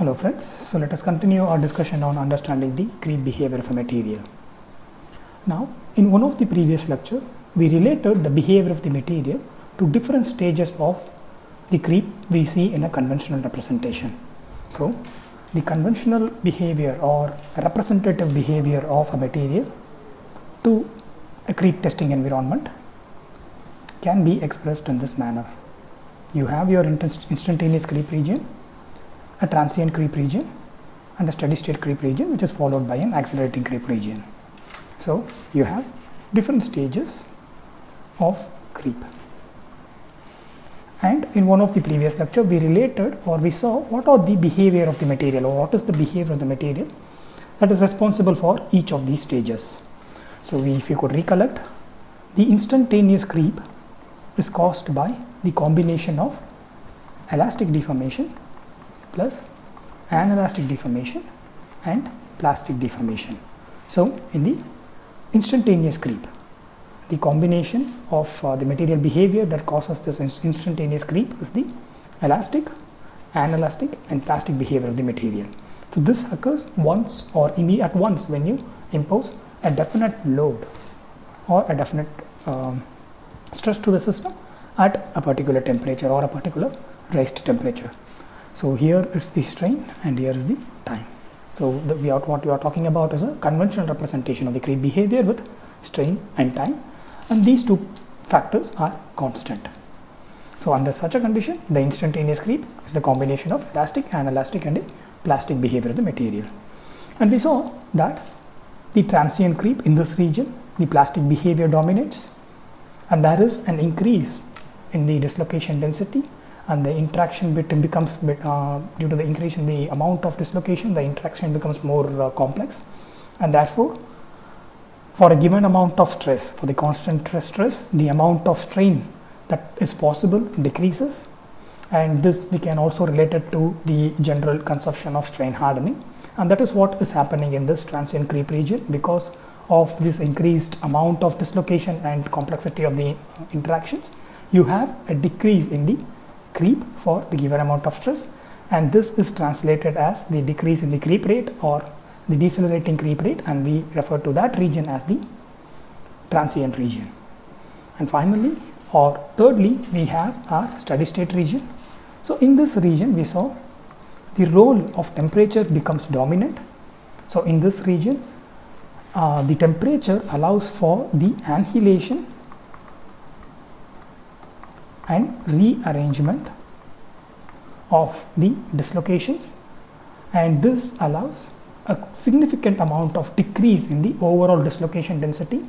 Hello friends, so let us continue our discussion on understanding the creep behavior of a material. Now, in one of the previous lecture, we related the behavior of the material to different stages of the creep we see in a conventional representation. So, the conventional behavior or representative behavior of a material to a creep testing environment can be expressed in this manner. You have your instantaneous creep region, a transient creep region, and a steady state creep region, which is followed by an accelerating creep region. So you have different stages of creep. And in one of the previous lecture, we related or we saw what are the behavior of the material, or what is the behavior of the material that is responsible for each of these stages. So if you could recollect, the instantaneous creep is caused by the combination of elastic deformation plus anelastic deformation and plastic deformation. So in the instantaneous creep, the combination of the material behavior that causes this instantaneous creep is the elastic, anelastic and plastic behavior of the material. So this occurs once or at once when you impose a definite load or a definite stress to the system at a particular temperature or a particular raised temperature. So here is the strain and here is the time. So what we are talking about is a conventional representation of the creep behavior with strain and time, and these two factors are constant. So under such a condition, the instantaneous creep is the combination of elastic, anelastic and a plastic behavior of the material. And we saw that the transient creep in this region, the plastic behavior dominates, and there is an increase in the dislocation density, and the interaction becomes due to the increase in the amount of dislocation, the interaction becomes more complex, and therefore for a given amount of stress, for the constant stress, the amount of strain that is possible decreases, and this we can also relate it to the general consumption of strain hardening, and that is what is happening in this transient creep region. Because of this increased amount of dislocation and complexity of the interactions, you have a decrease in the creep for the given amount of stress, and this is translated as the decrease in the creep rate or the decelerating creep rate, and we refer to that region as the transient region. And finally, or thirdly, we have our steady state region. So in this region we saw the role of temperature becomes dominant. So in this region the temperature allows for the annihilation and rearrangement of the dislocations, and this allows a significant amount of decrease in the overall dislocation density.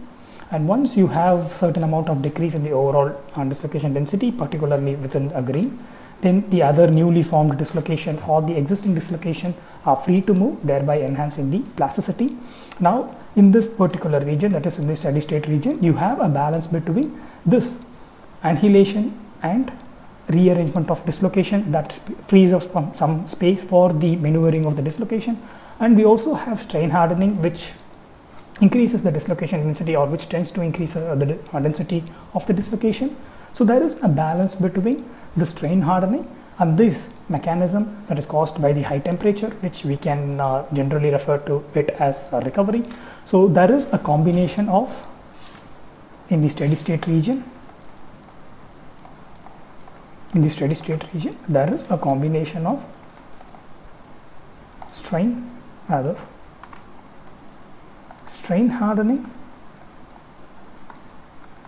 And once you have certain amount of decrease in the overall dislocation density, particularly within a grain, then the other newly formed dislocation or the existing dislocation are free to move, thereby enhancing the plasticity. Now in this particular region, that is in the steady state region, you have a balance between this annihilation and rearrangement of dislocation that frees up some space for the maneuvering of the dislocation, and we also have strain hardening, which increases the dislocation density or which tends to increase the density of the dislocation. So there is a balance between the strain hardening and this mechanism that is caused by the high temperature, which we can generally refer to it as recovery. So there is a combination of, in the steady state region, there is a combination of strain hardening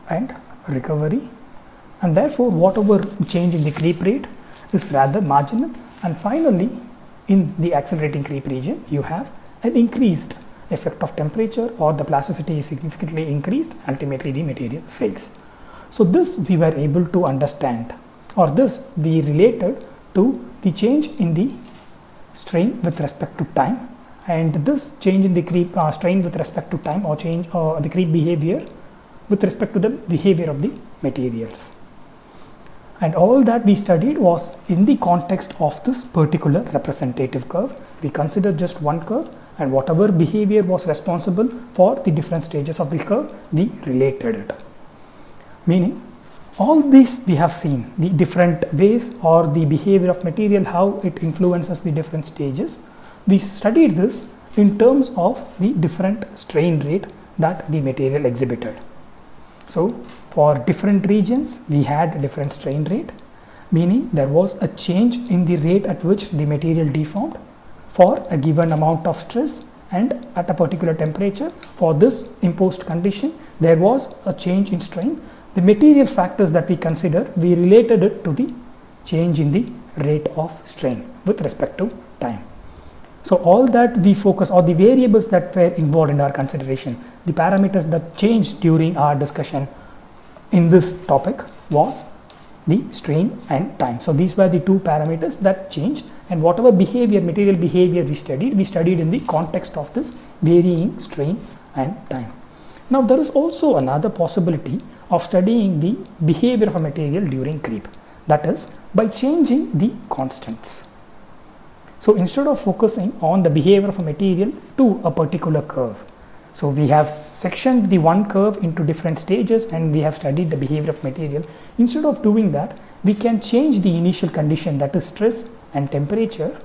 and recovery, and therefore whatever change in the creep rate is rather marginal. And finally, in the accelerating creep region, you have an increased effect of temperature, or the plasticity is significantly increased, ultimately the material fails. So this we were able to understand, or this we related to the change in the strain with respect to time, and this change in the creep strain with respect to time, or change the creep behavior with respect to the behavior of the materials. And all that we studied was in the context of this particular representative curve. We considered just one curve, and whatever behavior was responsible for the different stages of the curve, we related it. Meaning, All these we have seen, the different ways or the behavior of material, how it influences the different stages. We studied this in terms of the different strain rate that the material exhibited. So for different regions we had a different strain rate, meaning there was a change in the rate at which the material deformed for a given amount of stress and at a particular temperature. For this imposed condition there was a change in strain. The material factors that we consider, we related it to the change in the rate of strain with respect to time. So all that we focus, or the variables that were involved in our consideration, the parameters that changed during our discussion in this topic was the strain and time. So these were the two parameters that changed, and whatever behavior, material behavior we studied in the context of this varying strain and time. Now there is also another possibility of studying the behavior of a material during creep, that is by changing the constants. So instead of focusing on the behavior of a material to a particular curve, so we have sectioned the one curve into different stages and we have studied the behavior of material. Instead of doing that, we can change the initial condition, that is stress and temperature,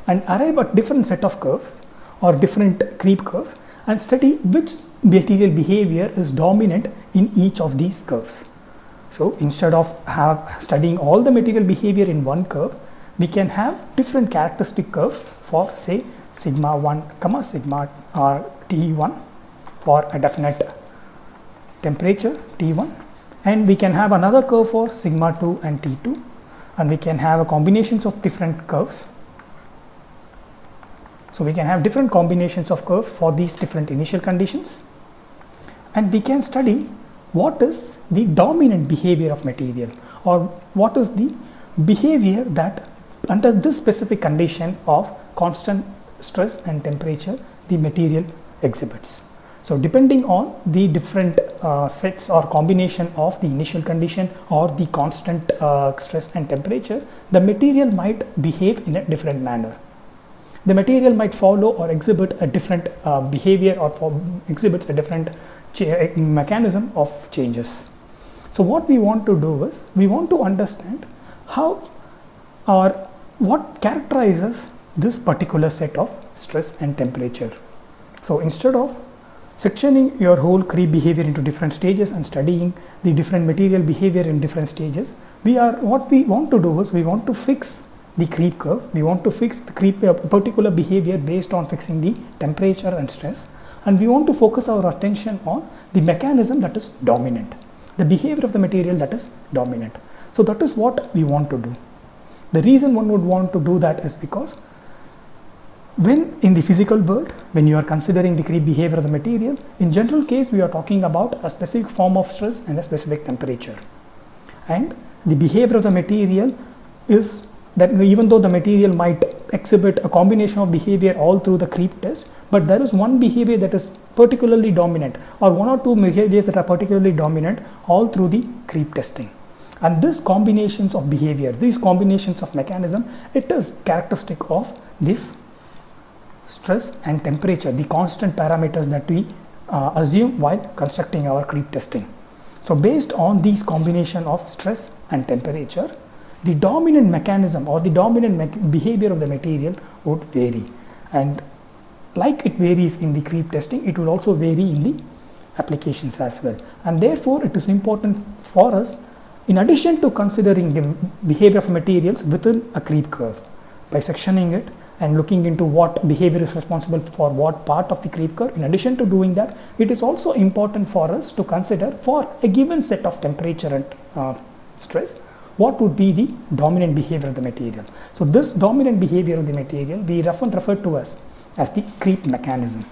and arrive at different set of curves or different creep curves and study which material behavior is dominant in each of these curves. So instead of studying all the material behavior in one curve, we can have different characteristic curves for say sigma 1 comma sigma T1 for a definite temperature T1, and we can have another curve for sigma 2 and T2, and we can have a combinations of different curves. So we can have different combinations of curves for these different initial conditions, and we can study what is the dominant behavior of material, or what is the behavior that under this specific condition of constant stress and temperature the material exhibits. So depending on the different sets or combination of the initial condition or the constant stress and temperature, the material might behave in a different manner. The material might follow or exhibit a different behavior or exhibits a different mechanism of changes. So what we want to do is, we want to understand how or what characterizes this particular set of stress and temperature. So instead of sectioning your whole creep behavior into different stages and studying the different material behavior in different stages, what we want to do is, we want to fix the creep curve. We want to fix the creep particular behavior based on fixing the temperature and stress, and we want to focus our attention on the mechanism that is dominant, the behavior of the material that is dominant. So that is what we want to do. The reason one would want to do that is because when in the physical world, when you are considering the creep behavior of the material, in general case we are talking about a specific form of stress and a specific temperature, and the behavior of the material is that even though the material might exhibit a combination of behavior all through the creep test, but there is one behavior that is particularly dominant, or one or two behaviors that are particularly dominant all through the creep testing. And these combinations of behavior, these combinations of mechanism, it is characteristic of this stress and temperature, the constant parameters that we assume while constructing our creep testing. So based on these combination of stress and temperature, the dominant mechanism or the dominant behavior of the material would vary, and like it varies in the creep testing, it will also vary in the applications as well. And therefore it is important for us, in addition to considering the behavior of materials within a creep curve, by sectioning it and looking into what behavior is responsible for what part of the creep curve, in addition to doing that, it is also important for us to consider for a given set of temperature and stress, what would be the dominant behavior of the material. So this dominant behavior of the material we often refer to as the creep mechanism.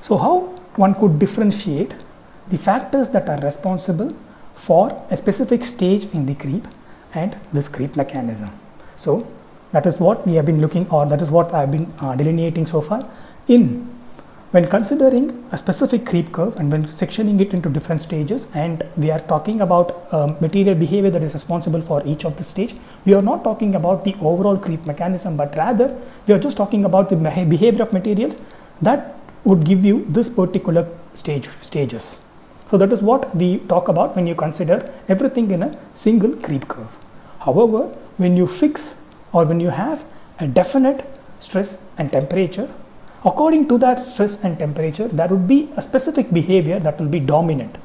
So how one could differentiate the factors that are responsible for a specific stage in the creep and this creep mechanism. So that is what we have been looking, or that is what I have been delineating so far in when considering a specific creep curve and when sectioning it into different stages, and we are talking about material behavior that is responsible for each of the stage. We are not talking about the overall creep mechanism, but rather we are just talking about the behavior of materials that would give you this particular stages. So that is what we talk about when you consider everything in a single creep curve. However, when you fix or when you have a definite stress and temperature, according to that stress and temperature, there would be a specific behavior that will be dominant.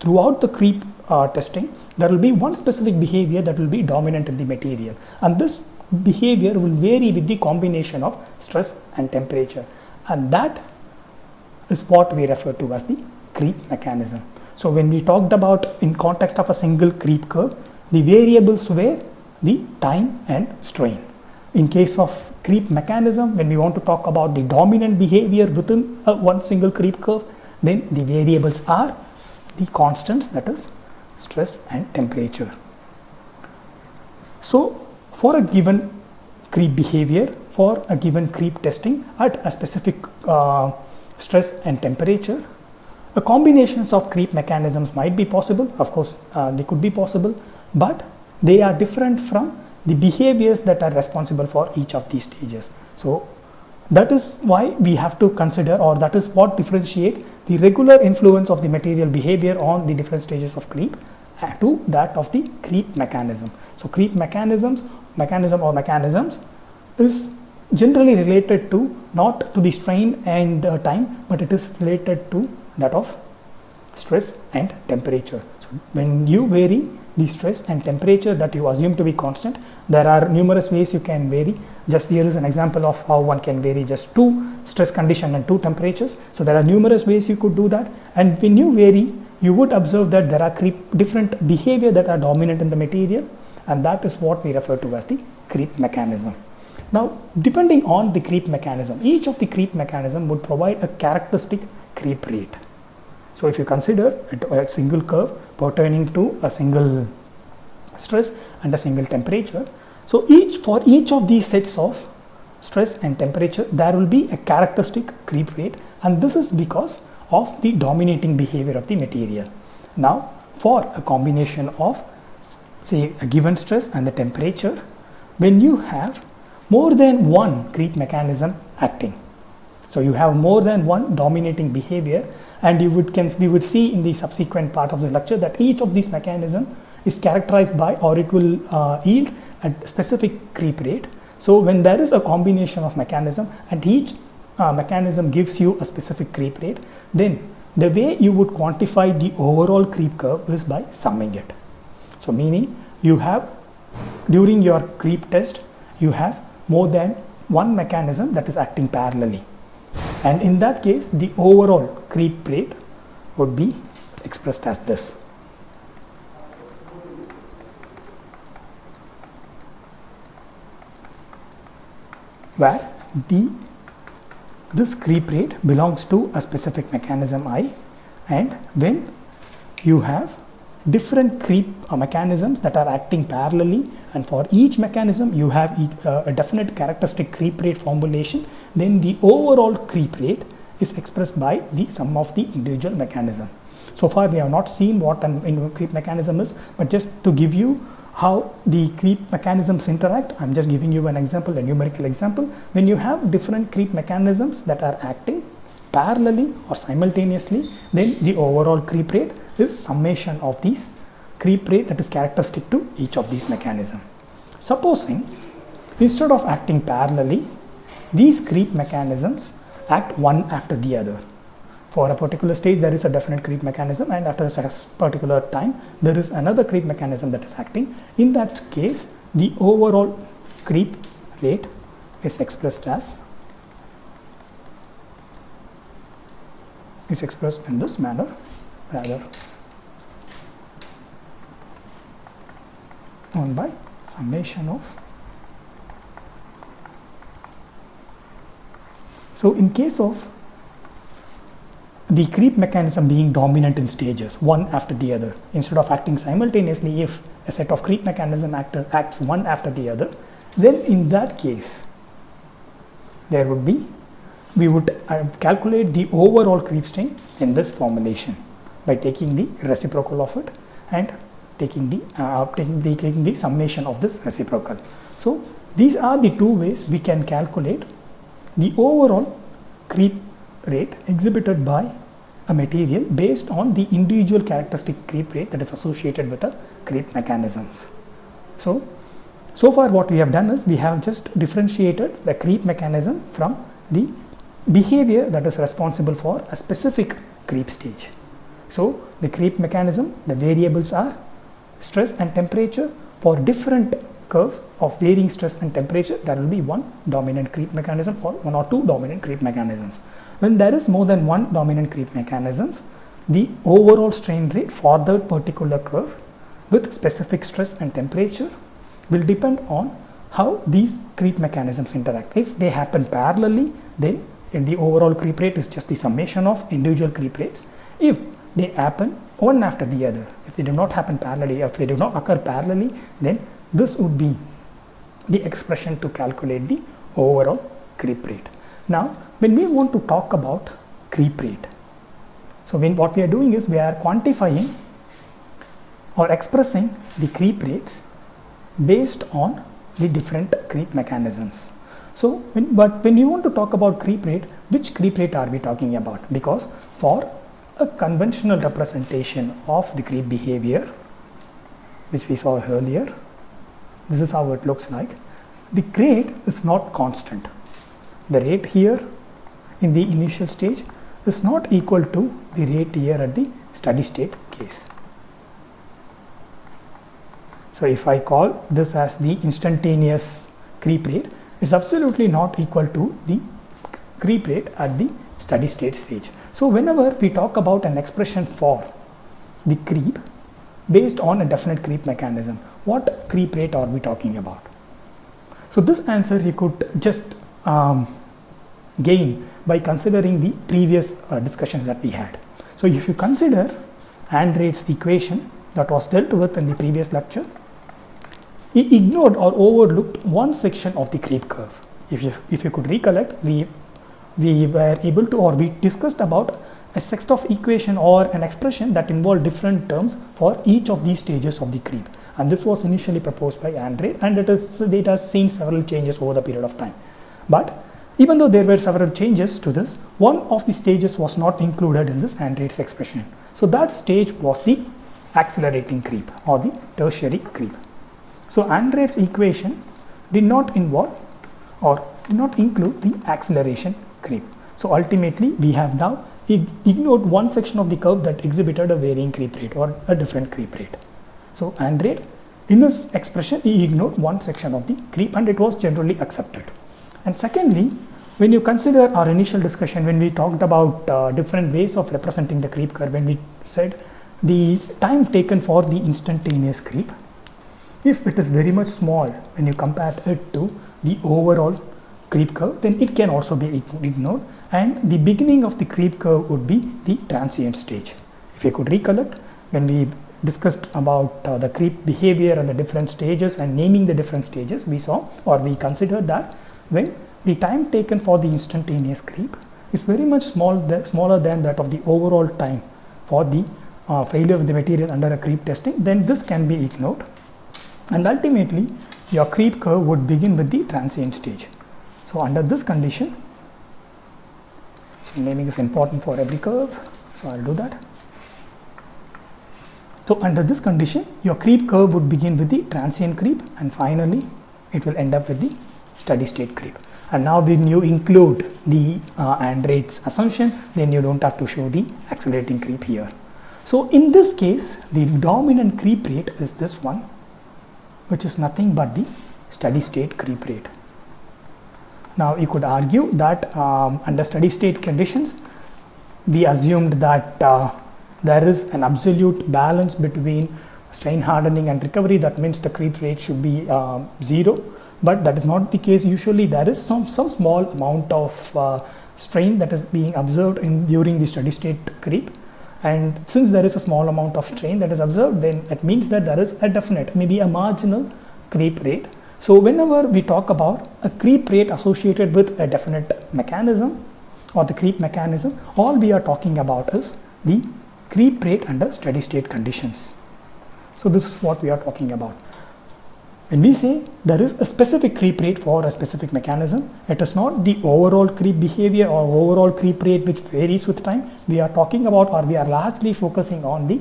Throughout the creep testing, there will be one specific behavior that will be dominant in the material, and this behavior will vary with the combination of stress and temperature, and that is what we refer to as the creep mechanism. So when we talked about in context of a single creep curve, the variables were the time and strain. In case of creep mechanism, when we want to talk about the dominant behavior within one single creep curve, then the variables are the constants, that is stress and temperature. So for a given creep behavior, for a given creep testing at a specific stress and temperature, the combinations of creep mechanisms might be possible. Of course, they could be possible, but they are different from the behaviors that are responsible for each of these stages. So that is why we have to consider, or that is what differentiate the regular influence of the material behavior on the different stages of creep to that of the creep mechanism. So creep mechanisms is generally related to not to the strain and time, but it is related to that of stress and temperature. So when you vary the stress and temperature that you assume to be constant, there are numerous ways you can vary. Just here is an example of how one can vary just two stress condition and two temperatures. So there are numerous ways you could do that, and when you vary, you would observe that there are different behavior that are dominant in the material, and that is what we refer to as the creep mechanism. Now, depending on the creep mechanism, each of the creep mechanism would provide a characteristic creep rate. So if you consider a single curve pertaining to a single stress and a single temperature, so for each of these sets of stress and temperature, there will be a characteristic creep rate, and this is because of the dominating behavior of the material. Now, for a combination of say a given stress and the temperature, when you have more than one creep mechanism acting, so you have more than one dominating behavior, and we would see in the subsequent part of the lecture that each of these mechanisms is characterized by, or it will yield a specific creep rate. So when there is a combination of mechanism and each mechanism gives you a specific creep rate, then the way you would quantify the overall creep curve is by summing it. So meaning you have, during your creep test, you have more than one mechanism that is acting parallelly, and in that case the overall creep rate would be expressed as this, where this creep rate belongs to a specific mechanism I, and when you have different creep mechanisms that are acting parallelly, and for each mechanism you have a definite characteristic creep rate formulation, then the overall creep rate is expressed by the sum of the individual mechanism. So far we have not seen what a creep mechanism is, but just to give you how the creep mechanisms interact, I am just giving you an example, a numerical example. When you have different creep mechanisms that are acting parallelly or simultaneously, then the overall creep rate is summation of these creep rate that is characteristic to each of these mechanisms. Supposing instead of acting parallelly, these creep mechanisms act one after the other. For a particular stage there is a definite creep mechanism, and after a particular time there is another creep mechanism that is acting. In that case, the overall creep rate is expressed in this manner, rather 1 by summation of. So in case of the creep mechanism being dominant in stages, one after the other, instead of acting simultaneously, if a set of creep mechanism acts one after the other, then in that case we would calculate the overall creep strain in this formulation by taking the reciprocal of it and taking the summation of this reciprocal. So these are the two ways we can calculate the overall creep rate exhibited by a material based on the individual characteristic creep rate that is associated with the creep mechanisms. So far what we have done is we have just differentiated the creep mechanism from the behavior that is responsible for a specific creep stage. So the creep mechanism, the variables are stress and temperature. For different curves of varying stress and temperature, there will be one dominant creep mechanism or one or two dominant creep mechanisms. When there is more than one dominant creep mechanisms, the overall strain rate for that particular curve with specific stress and temperature will depend on how these creep mechanisms interact. If they happen parallelly, then the overall creep rate is just the summation of individual creep rates. If they happen one after the other, if they do not happen parallelly, if they do not occur parallelly, then this would be the expression to calculate the overall creep rate. Now, when we want to talk about creep rate, so what we are doing is we are quantifying or expressing the creep rates based on the different creep mechanisms. So, when you want to talk about creep rate, which creep rate are we talking about? Because for a conventional representation of the creep behavior, which we saw earlier, this is how it looks like. The rate is not constant. The rate here in the initial stage is not equal to the rate here at the steady state case. So if I call this as the instantaneous creep rate, it's absolutely not equal to the creep rate at the steady state stage. So whenever we talk about an expression for the creep based on a definite creep mechanism, what creep rate are we talking about? So this answer you could just gain by considering the previous discussions that we had. So if you consider Andrade's equation that was dealt with in the previous lecture, he ignored or overlooked one section of the creep curve. If you could recollect, we were able to, or we discussed about a set of equation or an expression that involved different terms for each of these stages of the creep, and this was initially proposed by Andrade, and it has seen several changes over the period of time. But even though there were several changes to this, one of the stages was not included in this Andrade's expression. So that stage was the accelerating creep or the tertiary creep. So Andrade's equation did not involve or did not include the acceleration creep. So ultimately we have now ignored one section of the curve that exhibited a varying creep rate or a different creep rate. So Andrade, in his expression, he ignored one section of the creep, and it was generally accepted. And secondly, when you consider our initial discussion, when we talked about different ways of representing the creep curve, when we said the time taken for the instantaneous creep, if it is very much small when you compare it to the overall creep curve, then it can also be ignored, and the beginning of the creep curve would be the transient stage. If you could recollect, when we discussed about the creep behavior and the different stages and naming the different stages, we saw, or we considered that when the time taken for the instantaneous creep is very much smaller than that of the overall time for the failure of the material under a creep testing, then this can be ignored, and ultimately your creep curve would begin with the transient stage. So under this condition, so naming is important for every curve, so I'll do that. So under this condition, your creep curve would begin with the transient creep, and finally it will end up with the steady state creep. And now when you include the Andrade's assumption, then you don't have to show the accelerating creep here. So in this case, the dominant creep rate is this one, which is nothing but the steady state creep rate. Now you could argue that under steady state conditions, we assumed that there is an absolute balance between strain hardening and recovery. That means the creep rate should be 0, but that is not the case. Usually there is some small amount of strain that is being observed during the steady state creep, and since there is a small amount of strain that is observed, then it means that there is a definite, maybe a marginal creep rate. So whenever we talk about a creep rate associated with a definite mechanism or the creep mechanism, all we are talking about is the creep rate under steady state conditions. So this is what we are talking about. When we say there is a specific creep rate for a specific mechanism, it is not the overall creep behavior or overall creep rate which varies with time. We are talking about, or we are largely focusing on the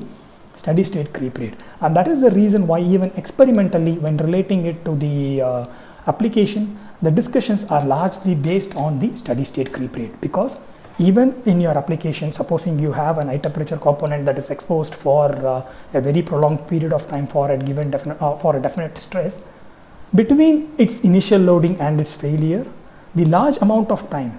steady state creep rate. And that is the reason why even experimentally, when relating it to the application, the discussions are largely based on the steady state creep rate, because even in your application, supposing you have an high temperature component that is exposed for a very prolonged period of time for a given definite stress, between its initial loading and its failure, the large amount of time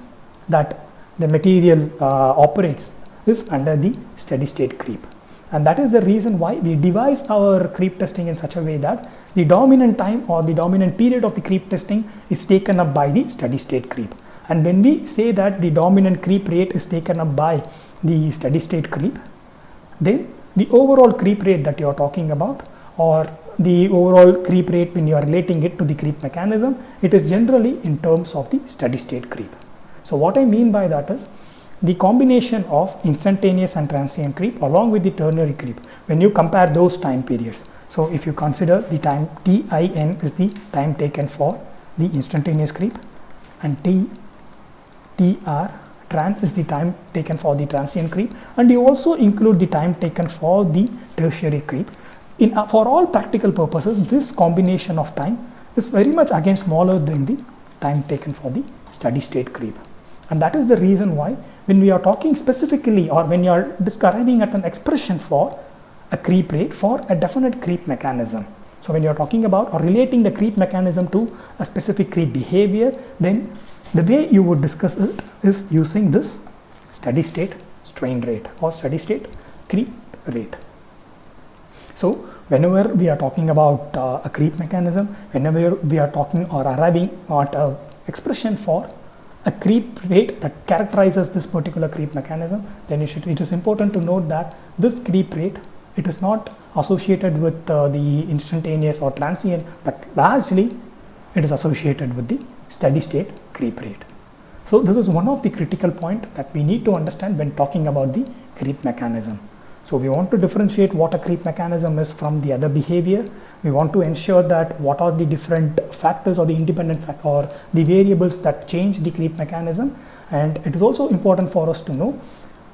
that the material operates is under the steady state creep. And that is the reason why we devise our creep testing in such a way that the dominant time or the dominant period of the creep testing is taken up by the steady state creep. And when we say that the dominant creep rate is taken up by the steady state creep, then the overall creep rate that you are talking about, or the overall creep rate when you are relating it to the creep mechanism, it is generally in terms of the steady state creep. So what I mean by that is the combination of instantaneous and transient creep along with the ternary creep, when you compare those time periods. So if you consider the time TIN is the time taken for the instantaneous creep, and TR tran is the time taken for the transient creep, and you also include the time taken for the tertiary creep. For all practical purposes, this combination of time is very much again smaller than the time taken for the steady state creep. And that is the reason why when we are talking specifically, or when you are arriving at an expression for a creep rate for a definite creep mechanism, so when you are talking about or relating the creep mechanism to a specific creep behavior, then the way you would discuss it is using this steady state strain rate or steady state creep rate. So whenever we are talking about a creep mechanism, whenever we are talking or arriving at an expression for a creep rate that characterizes this particular creep mechanism, then it is important to note that this creep rate, it is not associated with the instantaneous or transient, but largely it is associated with the steady state creep rate. So this is one of the critical point that we need to understand when talking about the creep mechanism. So we want to differentiate what a creep mechanism is from the other behavior. We want to ensure that what are the different factors or the independent factors or the variables that change the creep mechanism. And it is also important for us to know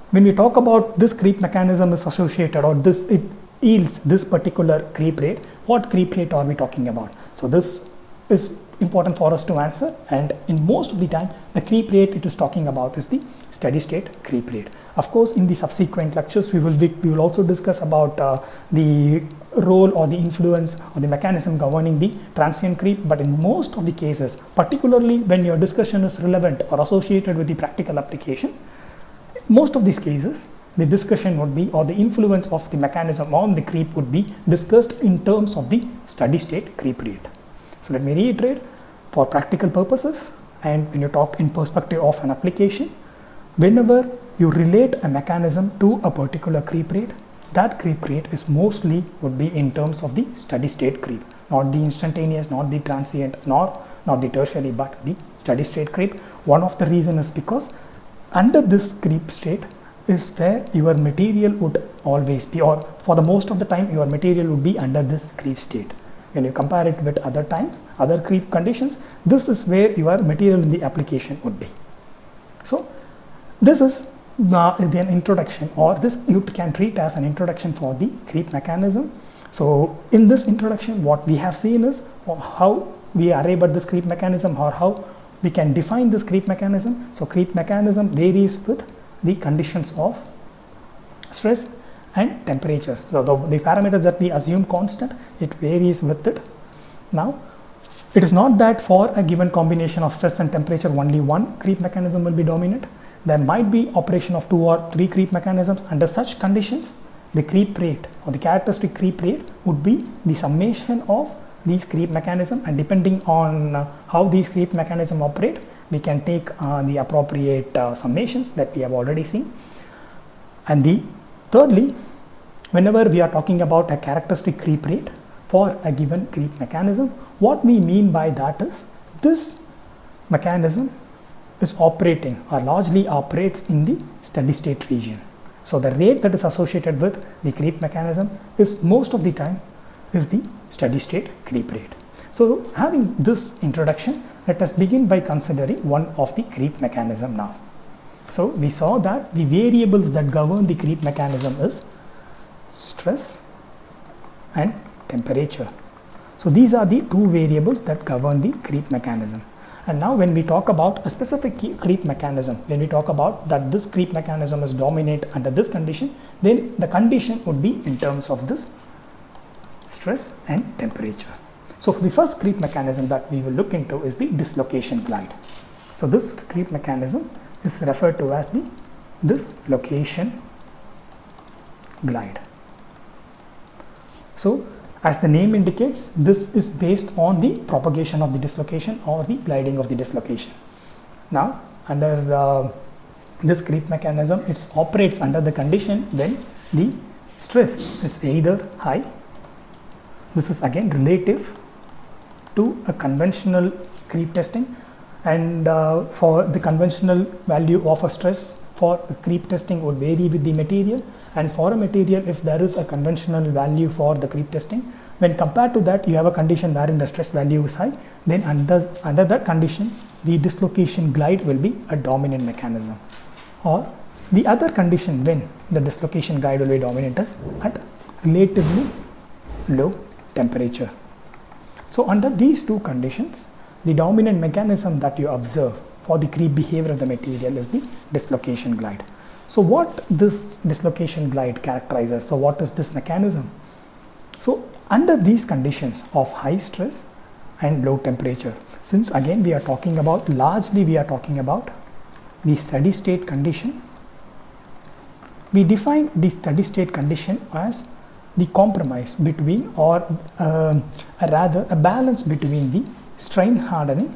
when we talk about this creep mechanism is associated, or it yields this particular creep rate, what creep rate are we talking about? So this is important for us to answer, and in most of the time the creep rate it is talking about is the steady state creep rate. Of course, in the subsequent lectures we will also discuss about the role or the influence or the mechanism governing the transient creep, but in most of the cases, particularly when your discussion is relevant or associated with the practical application, most of these cases the discussion would be, or the influence of the mechanism on the creep would be discussed in terms of the steady state creep rate. So let me reiterate, for practical purposes and when you talk in perspective of an application, whenever you relate a mechanism to a particular creep rate, that creep rate is mostly would be in terms of the steady state creep, not the instantaneous, not the transient, not the tertiary, but the steady state creep. One of the reasons is because under this creep state is where your material would always be, or for the most of the time your material would be under this creep state. When you compare it with other times, other creep conditions, this is where your material in the application would be. So this is the introduction, or this you can treat as an introduction for the creep mechanism. So in this introduction, what we have seen is how we arrive at this creep mechanism, or how we can define this creep mechanism. So creep mechanism varies with the conditions of stress and temperature. So the parameters that we assume constant, it varies with it. Now it is not that for a given combination of stress and temperature only one creep mechanism will be dominant. There might be operation of 2 or 3 creep mechanisms. Under such conditions, the creep rate or the characteristic creep rate would be the summation of these creep mechanism, and depending on how these creep mechanism operate, we can take the appropriate summations that we have already seen. And thirdly, whenever we are talking about a characteristic creep rate for a given creep mechanism, what we mean by that is this mechanism is operating or largely operates in the steady state region. So the rate that is associated with the creep mechanism is most of the time is the steady state creep rate. So having this introduction, let us begin by considering one of the creep mechanism now. So we saw that the variables that govern the creep mechanism is stress and temperature. So these are the two variables that govern the creep mechanism. And now when we talk about a specific creep mechanism, when we talk about that this creep mechanism is dominant under this condition, then the condition would be in terms of this stress and temperature. So for the first creep mechanism that we will look into is the dislocation glide. So this creep mechanism is referred to as the dislocation glide. So as the name indicates, this is based on the propagation of the dislocation or the gliding of the dislocation. Now under this creep mechanism, it operates under the condition when the stress is either high, this is again relative to a conventional creep testing, and for the conventional value of a stress for creep testing would vary with the material, and for a material if there is a conventional value for the creep testing, when compared to that you have a condition wherein the stress value is high, then under that condition the dislocation glide will be a dominant mechanism. Or the other condition when the dislocation glide will be dominant is at relatively low temperature. So under these two conditions, the dominant mechanism that you observe for the creep behavior of the material is the dislocation glide. So what this dislocation glide characterizes, so what is this mechanism? So under these conditions of high stress and low temperature, since again we are talking about the steady state condition, we define the steady state condition as the compromise between, or rather a balance between the strain hardening.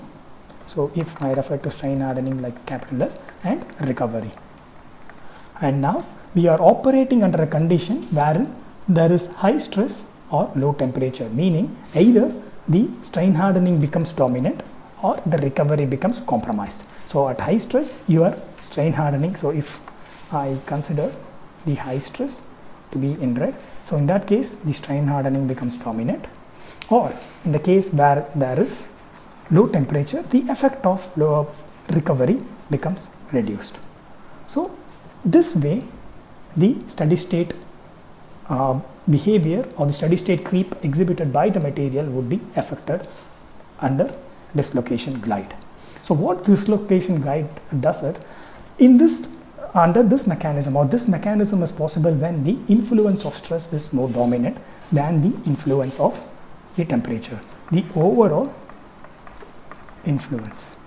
So if I refer to strain hardening like capital S, and recovery. And now we are operating under a condition wherein there is high stress or low temperature, meaning either the strain hardening becomes dominant or the recovery becomes compromised. So at high stress you are strain hardening. So if I consider the high stress to be in red, so in that case the strain hardening becomes dominant, or in the case where there is low temperature, the effect of low recovery becomes reduced. So this way the steady state behavior or the steady state creep exhibited by the material would be affected under dislocation glide. So what dislocation glide does it in this, under this mechanism, or this mechanism is possible when the influence of stress is more dominant than the influence of the temperature. The overall influence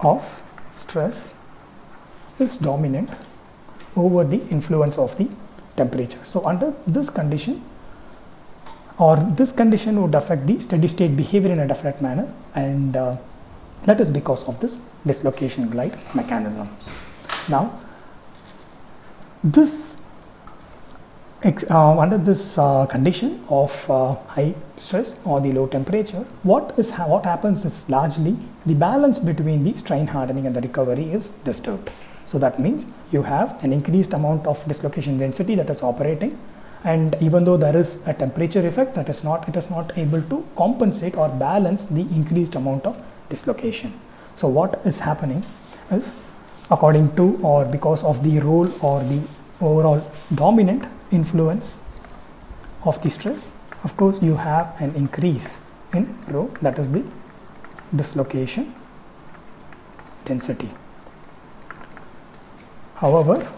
of stress is dominant over the influence of the temperature. So under this condition, or this condition would affect the steady state behavior in a definite manner, and that is because of this dislocation glide mechanism. Now this under this condition of high stress or the low temperature, what happens is largely the balance between the strain hardening and the recovery is disturbed. So that means you have an increased amount of dislocation density that is operating, and even though there is a temperature effect, it is not able to compensate or balance the increased amount of dislocation. So what is happening is, according to or because of the role or the overall dominant influence of the stress, of course you have an increase in rho, that is the dislocation density. However,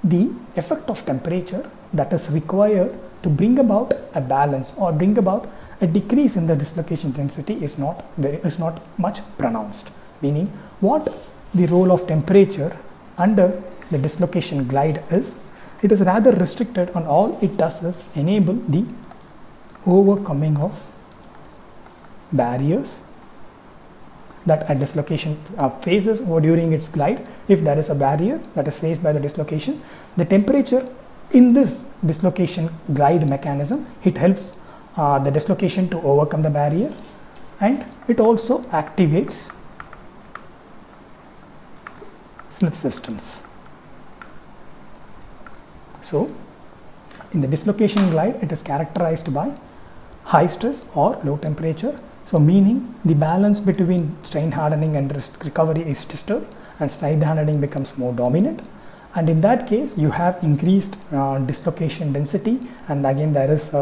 the effect of temperature that is required to bring about a balance or bring about a decrease in the dislocation density is not much pronounced, meaning what the role of temperature under the dislocation glide is, it is rather restricted, and all it does is enable the overcoming of barriers that a dislocation faces or during its glide. If there is a barrier that is faced by the dislocation, the temperature in this dislocation glide mechanism, it helps the dislocation to overcome the barrier, and it also activates slip systems. So in the dislocation glide, it is characterized by high stress or low temperature. So meaning the balance between strain hardening and recovery is disturbed and strain hardening becomes more dominant. And in that case, you have increased dislocation density, and again there is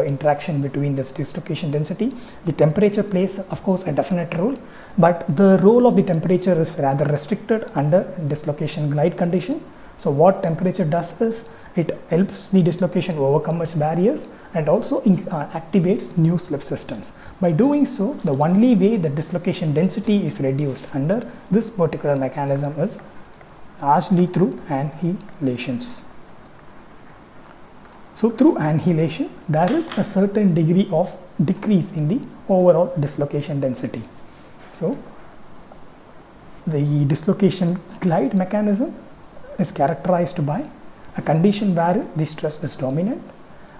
interaction between this dislocation density. The temperature plays, of course, a definite role, but the role of the temperature is rather restricted under dislocation glide condition. So what temperature does is it helps the dislocation overcome its barriers and also activates new slip systems. By doing so, the only way the dislocation density is reduced under this particular mechanism is largely through annihilations. So through annihilation, there is a certain degree of decrease in the overall dislocation density. So the dislocation glide mechanism is characterized by a condition where the stress is dominant,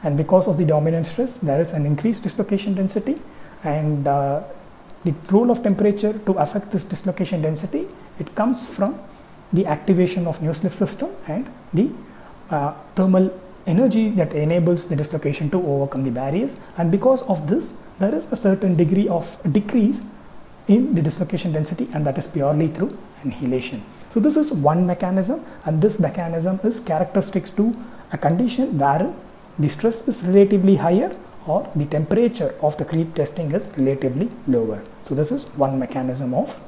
and because of the dominant stress there is an increased dislocation density, and the role of temperature to affect this dislocation density, it comes from the activation of new slip system and the thermal energy that enables the dislocation to overcome the barriers, and because of this there is a certain degree of decrease in the dislocation density, and that is purely through annihilation. So this is one mechanism, and this mechanism is characteristic to a condition wherein the stress is relatively higher or the temperature of the creep testing is relatively lower. So this is one mechanism of,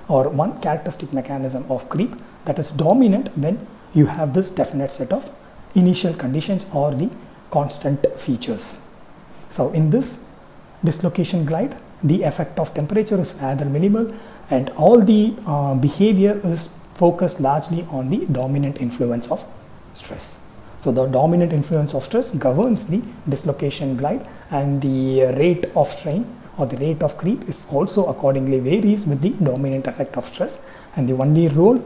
or one characteristic mechanism of creep that is dominant when you have this definite set of initial conditions or the constant features. So in this dislocation glide, the effect of temperature is rather minimal, and all the behavior is focused largely on the dominant influence of stress. So the dominant influence of stress governs the dislocation glide, and the rate of strain or the rate of creep is also accordingly varies with the dominant effect of stress, and the only role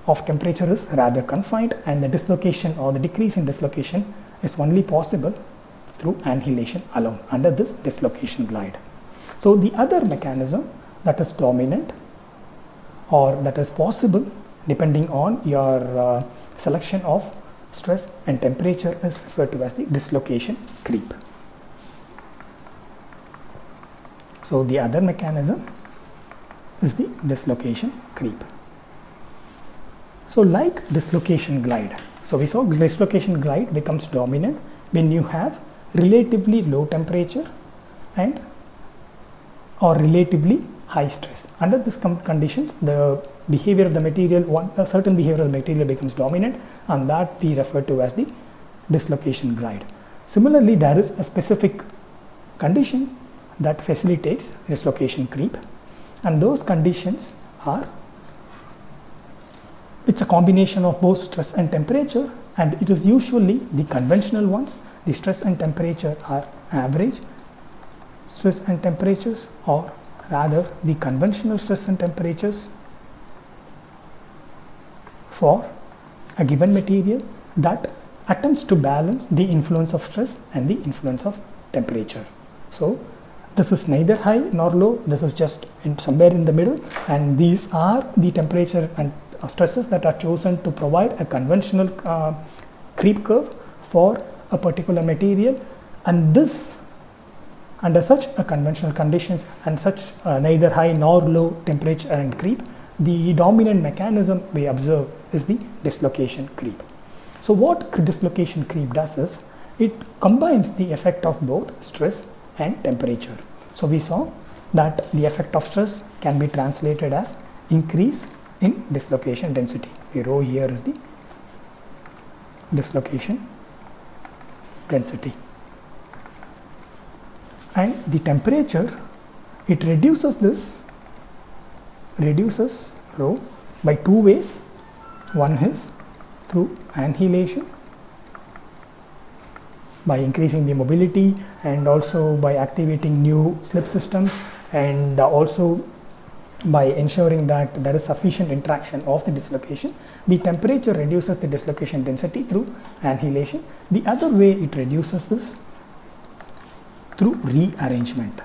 of temperature is rather confined, and the dislocation or the decrease in dislocation is only possible through annihilation alone under this dislocation glide. So the other mechanism that is dominant or that is possible depending on your selection of stress and temperature is referred to as the dislocation creep. So the other mechanism is the dislocation creep. So like dislocation glide, so we saw dislocation glide becomes dominant when you have relatively low temperature and or relatively high stress. Under these conditions, the behavior of the material, a certain behavior of the material becomes dominant, and that we refer to as the dislocation glide. Similarly, there is a specific condition that facilitates dislocation creep, and those conditions are, it's a combination of both stress and temperature, and it is usually the conventional ones. The stress and temperature are average stress and temperatures, or rather the conventional stress and temperatures for a given material that attempts to balance the influence of stress and the influence of temperature. So this is neither high nor low, this is just somewhere in the middle, and these are the temperature and stresses that are chosen to provide a conventional creep curve for a particular material, and this under such a conventional conditions and such neither high nor low temperature and creep, the dominant mechanism we observe is the dislocation creep. So what dislocation creep does is it combines the effect of both stress and temperature. So we saw that the effect of stress can be translated as increase in dislocation density. The rho here is the dislocation density. And the temperature, it reduces rho by two ways. One is through annihilation, by increasing the mobility and also by activating new slip systems, and also by ensuring that there is sufficient interaction of the dislocation. The temperature reduces the dislocation density through annihilation. The other way it reduces is through rearrangement.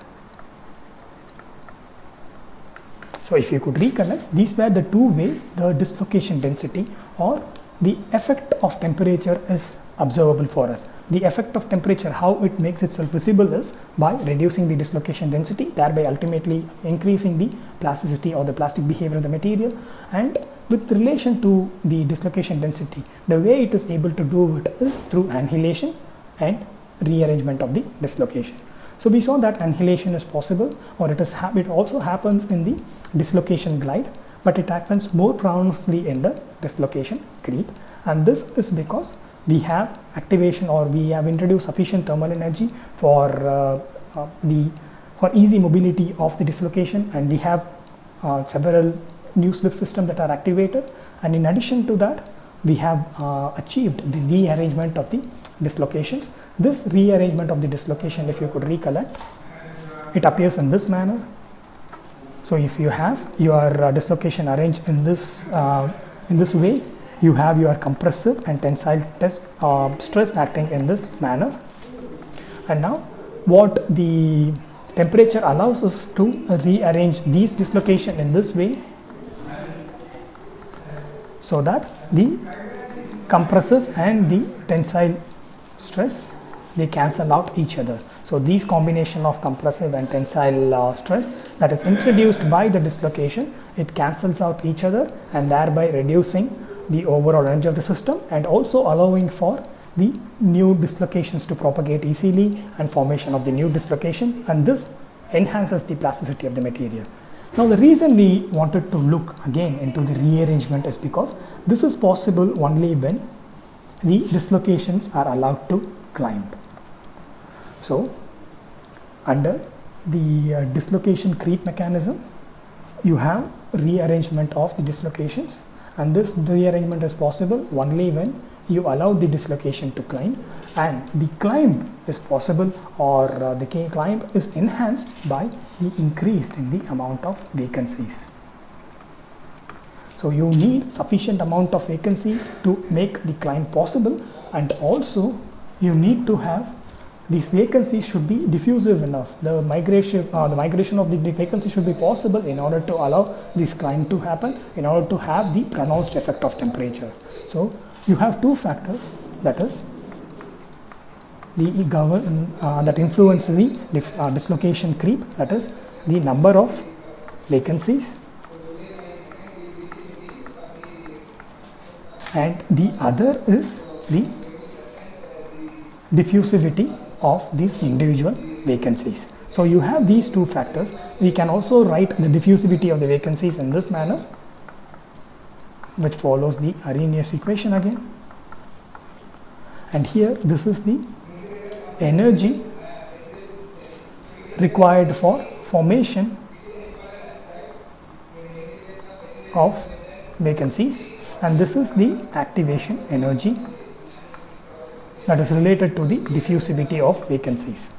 So if you could recollect, these were the two ways the dislocation density or the effect of temperature is observable for us. The effect of temperature, how it makes itself visible is by reducing the dislocation density, thereby ultimately increasing the plasticity or the plastic behavior of the material. And with relation to the dislocation density, the way it is able to do it is through annihilation and rearrangement of the dislocation. So we saw that annihilation is possible, or it also happens in the dislocation glide, but it happens more pronouncedly in the dislocation creep. And this is because we have activation, or we have introduced sufficient thermal energy for easy mobility of the dislocation, and we have several new slip systems that are activated. And in addition to that, we have achieved the rearrangement of the dislocations. This rearrangement of the dislocation, if you could recollect, it appears in this manner. So if you have your dislocation arranged in this way, you have your compressive and tensile stress acting in this manner. And now what the temperature allows us to rearrange these dislocation in this way, so that the compressive and the tensile stress, they cancel out each other. So these combination of compressive and tensile stress that is introduced by the dislocation, it cancels out each other, and thereby reducing the overall energy of the system, and also allowing for the new dislocations to propagate easily and formation of the new dislocation, and this enhances the plasticity of the material. Now the reason we wanted to look again into the rearrangement is because this is possible only when the dislocations are allowed to climb. So under the dislocation creep mechanism, you have rearrangement of the dislocations, and this rearrangement is possible only when you allow the dislocation to climb, and the climb is possible, or the climb is enhanced by the increase in the amount of vacancies. So you need sufficient amount of vacancy to make the climb possible, and also you need to have these vacancies should be diffusive enough. The migration of the vacancy should be possible in order to allow this climb to happen, in order to have the pronounced effect of temperature. So you have two factors, that is that influence the dislocation creep, that is the number of vacancies, and the other is the diffusivity of these individual vacancies. So you have these two factors. We can also write the diffusivity of the vacancies in this manner, which follows the Arrhenius equation again. And here this is the energy required for formation of vacancies, and this is the activation energy that is related to the diffusivity of vacancies.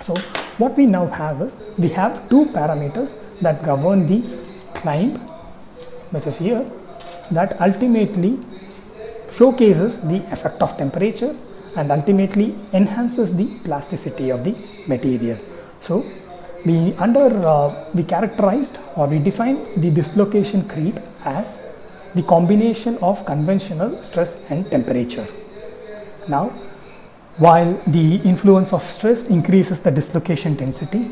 So what we now have is, we have two parameters that govern the climb, which is here, that ultimately showcases the effect of temperature and ultimately enhances the plasticity of the material. So we characterized, or we defined the dislocation creep as the combination of conventional stress and temperature. Now, while the influence of stress increases the dislocation density,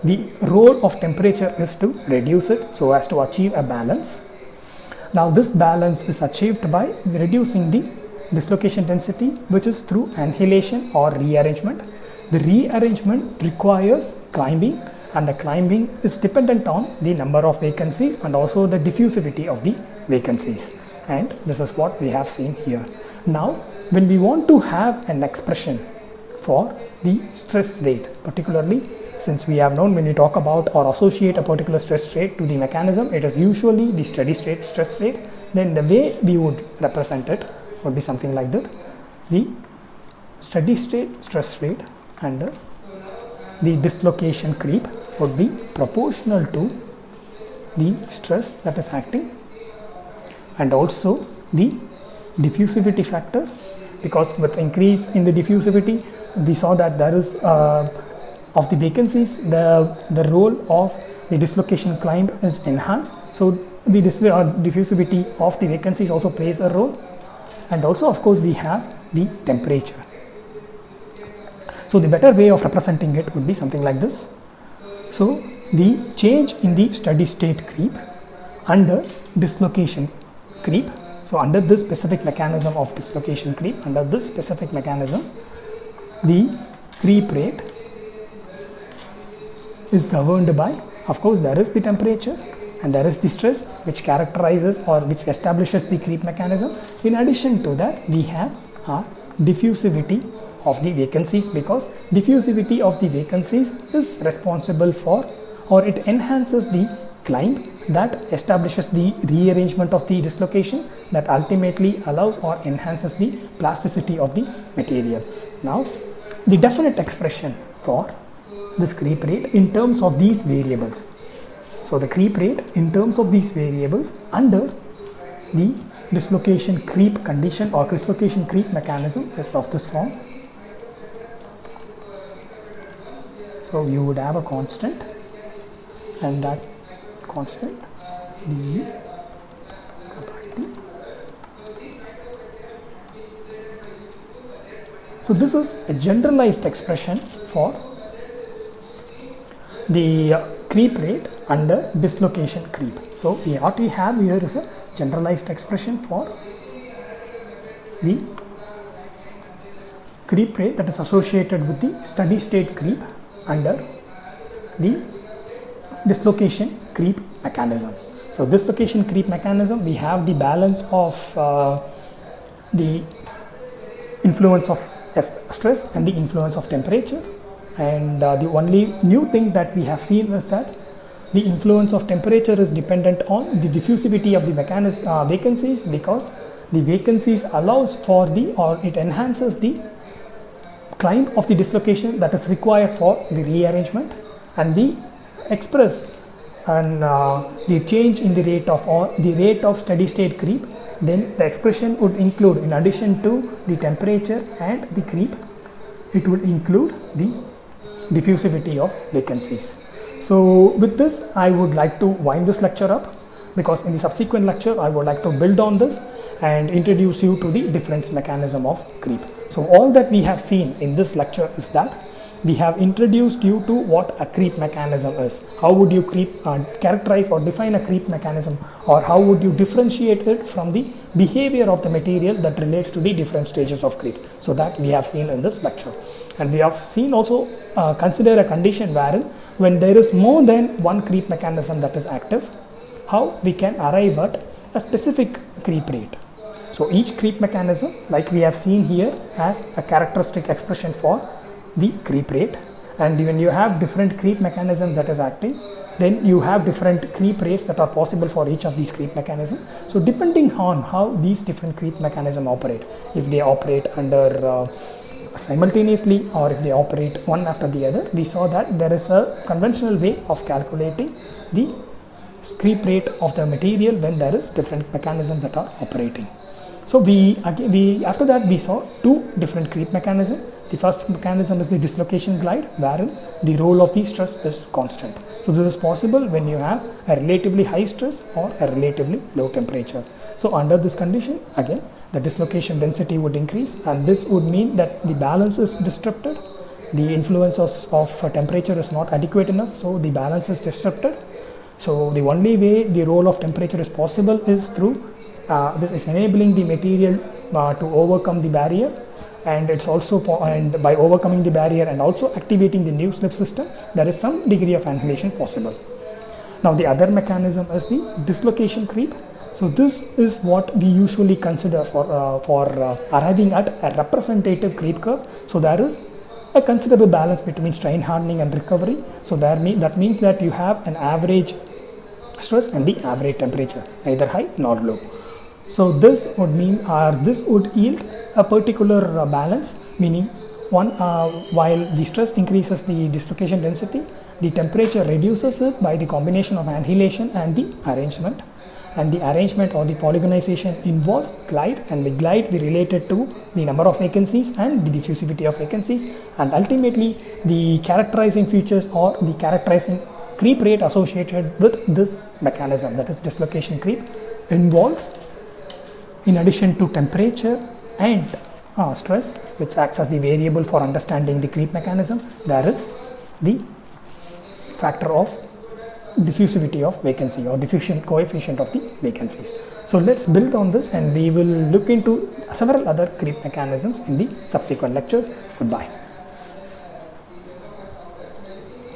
the role of temperature is to reduce it so as to achieve a balance. Now this balance is achieved by reducing the dislocation density, which is through annihilation or rearrangement. The rearrangement requires climbing, and the climbing is dependent on the number of vacancies and also the diffusivity of the vacancies, and this is what we have seen here. Now when we want to have an expression for the stress rate, particularly since we have known when we talk about or associate a particular stress rate to the mechanism, it is usually the steady state stress rate, then the way we would represent it would be something like that. The steady state stress rate under the dislocation creep would be proportional to the stress that is acting, and also the diffusivity factor, because with increase in the diffusivity, we saw that there is of the vacancies, the role of the dislocation climb is enhanced. So the diffusivity of the vacancies also plays a role, and also of course we have the temperature. So the better way of representing it would be something like this. So the change in the steady state creep under dislocation creep. So under this specific mechanism of dislocation creep, under this specific mechanism, the creep rate is governed by, of course, there is the temperature and there is the stress which characterizes or which establishes the creep mechanism. In addition to that, we have a diffusivity of the vacancies, because diffusivity of the vacancies is responsible for, or it enhances the climb that establishes the rearrangement of the dislocation that ultimately allows or enhances the plasticity of the material. Now, the definite expression for this creep rate in terms of these variables. So the creep rate in terms of these variables under the dislocation creep condition or dislocation creep mechanism is of this form. So you would have a constant, and that constant d capacity. So this is a generalized expression for the creep rate under dislocation creep. So what we have here is a generalized expression for the creep rate that is associated with the steady state creep under the dislocation creep mechanism. So dislocation creep mechanism, we have the balance of the influence of stress and the influence of temperature, and the only new thing that we have seen is that the influence of temperature is dependent on the diffusivity of the vacancies, because the vacancies allows for the, or it enhances the climb of the dislocation that is required for the rearrangement, and we express and the change in the rate of, or the rate of steady state creep, then the expression would include, in addition to the temperature and the creep, it would include the diffusivity of vacancies. So with this I would like to wind this lecture up, because in the subsequent lecture I would like to build on this and introduce you to the difference mechanism of creep. So all that we have seen in this lecture is that we have introduced you to what a creep mechanism is. How would you characterize or define a creep mechanism, or how would you differentiate it from the behavior of the material that relates to the different stages of creep. So that we have seen in this lecture. And we have seen also consider a condition wherein when there is more than one creep mechanism that is active, how we can arrive at a specific creep rate. So each creep mechanism, like we have seen here, has a characteristic expression for the creep rate, and when you have different creep mechanisms that is acting, then you have different creep rates that are possible for each of these creep mechanisms. So depending on how these different creep mechanisms operate, if they operate under simultaneously or if they operate one after the other, we saw that there is a conventional way of calculating the creep rate of the material when there is different mechanisms that are operating. So after that we saw two different creep mechanisms. The first mechanism is the dislocation glide, wherein the role of the stress is constant. So this is possible when you have a relatively high stress or a relatively low temperature. So under this condition, again the dislocation density would increase, and this would mean that the balance is disrupted. The influence of temperature is not adequate enough, so the balance is disrupted. So the only way the role of temperature is possible is through this is enabling the material to overcome the barrier, and it's also and by overcoming the barrier and also activating the new slip system, there is some degree of annihilation possible. Now the other mechanism is the dislocation creep. So this is what we usually consider for arriving at a representative creep curve. So there is a considerable balance between strain hardening and recovery. So that means that you have an average stress and the average temperature, neither high nor low. So this would mean, this would yield a particular balance, meaning while the stress increases the dislocation density, the temperature reduces it by the combination of annihilation and the arrangement. And the arrangement or the polygonization involves glide, and the glide we related to the number of vacancies and the diffusivity of vacancies, and ultimately the characterizing features or the characterizing creep rate associated with this mechanism, that is dislocation creep, involves In addition to temperature and stress, which acts as the variable for understanding the creep mechanism, there is the factor of diffusivity of vacancy or diffusion coefficient of the vacancies. So let's build on this, and we will look into several other creep mechanisms in the subsequent lecture. Goodbye.